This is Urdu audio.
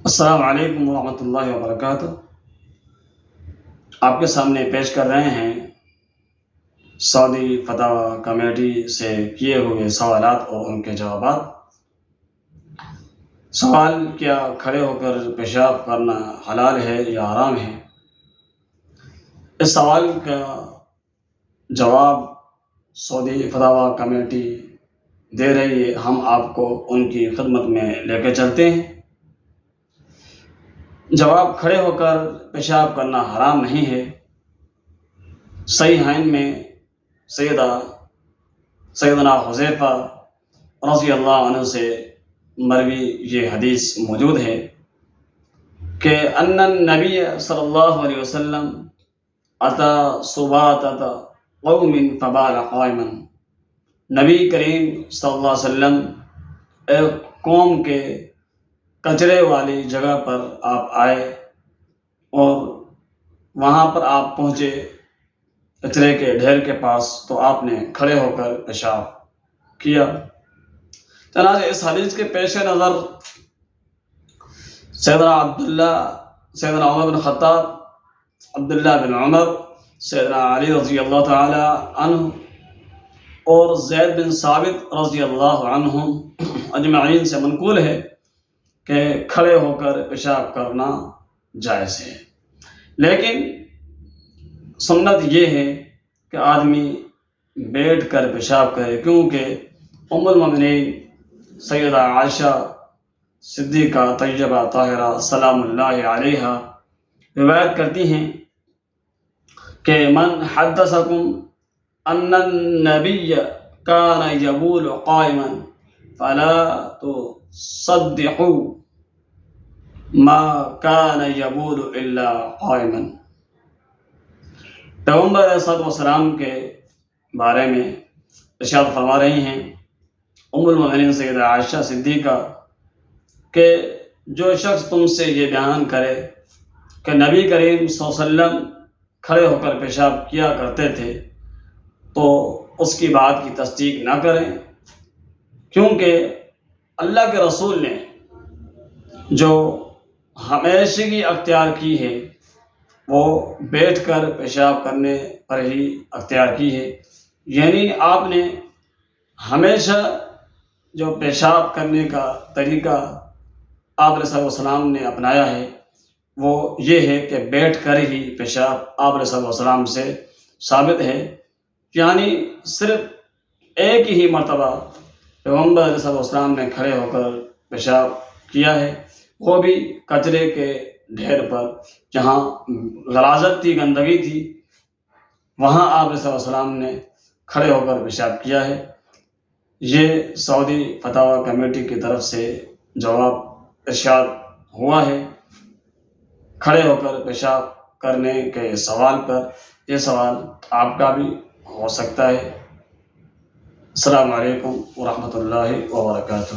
السلام علیکم ورحمۃ اللہ وبرکاتہ۔ آپ کے سامنے پیش کر رہے ہیں سعودی فتویٰ کمیٹی سے کیے ہوئے سوالات اور ان کے جوابات۔ سوال: کیا کھڑے ہو کر پیشاب کرنا حلال ہے یا حرام ہے؟ اس سوال کا جواب سعودی فتویٰ کمیٹی دے رہی ہے، ہم آپ کو ان کی خدمت میں لے کے چلتے ہیں۔ جواب: کھڑے ہو کر پیشاب کرنا حرام نہیں ہے۔ صحیحین میں سیدنا حذیفہ رضی اللہ عنہ سے مروی یہ حدیث موجود ہے کہ ان النبی صلی اللہ علیہ وسلم اتی سباطۃ قوم فبال قائما۔ نبی کریم صلی اللہ علیہ وسلم ایک قوم کے کچرے والی جگہ پر آپ آئے اور وہاں پر آپ پہنچے کچرے کے ڈھیر کے پاس، تو آپ نے کھڑے ہو کر پیشاب کیا۔ چنانچہ اس حدیث کے پیش نظر سیدنا عمر بن خطاب، عبداللہ بن عمر، سیدنا علی رضی اللہ تعالی عنہ اور زید بن ثابت رضی اللہ عنہم اجمعین سے منقول ہے کہ کھڑے ہو کر پیشاب کرنا جائز ہے، لیکن سنت یہ ہے کہ آدمی بیٹھ کر پیشاب کرے، کیونکہ ام المؤمنین سیدہ عائشہ صدیقہ طیبہ طاہرہ سلام اللہ علیہا روایت کرتی ہیں کہ من حدثکم ان النبی کان یبول قائما فلا تصدقوا ما کان یبول الا قائما۔ پیغمبر علیہ الصلوۃ والسلام کے بارے میں ارشاد فرما رہی ہیں ام المؤمنین سیدہ عائشہ صدیقہ کہ جو شخص تم سے یہ بیان کرے کہ نبی کریم صلی اللہ علیہ وسلم کھڑے ہو کر پیشاب کیا کرتے تھے، تو اس کی بات کی تصدیق نہ کریں، کیونکہ اللہ کے رسول نے جو ہمیشگی اختیار کی ہے وہ بیٹھ کر پیشاب کرنے پر ہی اختیار کی ہے، یعنی آپ نے ہمیشہ جو پیشاب کرنے کا طریقہ آپ علیہ السلام نے اپنایا ہے وہ یہ ہے کہ بیٹھ کر ہی پیشاب آپ علیہ السلام سے ثابت ہے، یعنی صرف ایک ہی مرتبہ پیغمبر علیہ السلام نے کھڑے ہو کر پیشاب کیا ہے، وہ بھی کچرے کے ڈھیر پر، جہاں غلاظت تھی، گندگی تھی، وہاں آپ علیہ السلام نے کھڑے ہو کر پیشاب کیا ہے۔ یہ سعودی فتویٰ کمیٹی کی طرف سے جواب ارشاد ہوا ہے کھڑے ہو کر پیشاب کرنے کے سوال پر۔ یہ سوال آپ کا بھی ہو سکتا ہے۔ السلام علیکم ورحمۃ اللہ وبرکاتہ۔